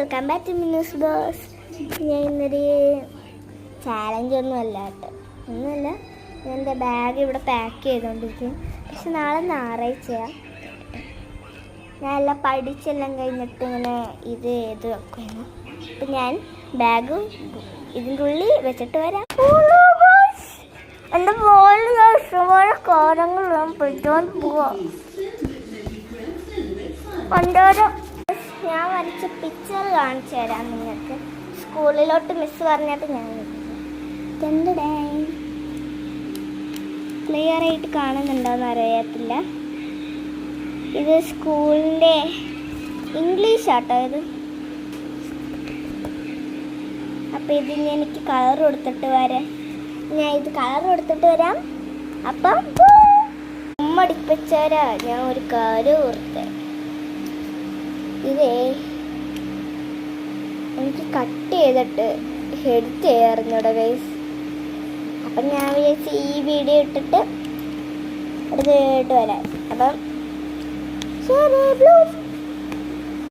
Welcome back to Minnus boss. ഞാൻ ഇന്നൊരു ചാലഞ്ചൊന്നും അല്ല കേട്ടോ, ഒന്നുമല്ല. ഞാൻ എൻ്റെ ബാഗ് ഇവിടെ പാക്ക് ചെയ്തുകൊണ്ടിരിക്കും. പക്ഷെ നാളെ ഞായറാഴ്ചയാണ്. ഞാൻ എല്ലാം പഠിച്ചെല്ലാം കഴിഞ്ഞിട്ട് ഇങ്ങനെ ഇത് ചെയ്ത് വെക്കുന്നു. അപ്പം ഞാൻ ബാഗ് ഇതിൻ്റെ ഉള്ളിൽ വെച്ചിട്ട് വരാം. എൻ്റെ മോളിൽ ഇഷ്ടംപോലെ കാര്യങ്ങൾ പിടിച്ചോണ്ട് പോവാം. കൊണ്ടോരോ ഞാൻ വരച്ച പിക്ചർ കാണിച്ചു തരാം നിങ്ങൾക്ക്. സ്കൂളിലോട്ട് മിസ് പറഞ്ഞിട്ട് ഞാൻ ക്ലിയർ ആയിട്ട് കാണുന്നുണ്ടോയെന്ന് അറിയത്തില്ല. ഇത് സ്കൂളിൻ്റെ ഇംഗ്ലീഷ് ആട്ടോ ഇത്. അപ്പം ഇതിന് എനിക്ക് കളർ കൊടുത്തിട്ട് വരാം. ഞാൻ ഇത് കളർ കൊടുത്തിട്ട് വരാം. അപ്പം ഉമ്മടിപ്പിച്ചവരാ ഞാൻ ഒരു കാര്യം ഓർത്തേ. ഇതേ എനിക്ക് കട്ട് ചെയ്തിട്ട് എഡിറ്റ് ചെയ്യാറുണ്ട് ഗൈസ്. അപ്പം ഞാൻ വിചാരിച്ച് ഈ വീഡിയോ ഇട്ടിട്ട് എടുത്തിട്ട് വരാം. അപ്പം ശരി.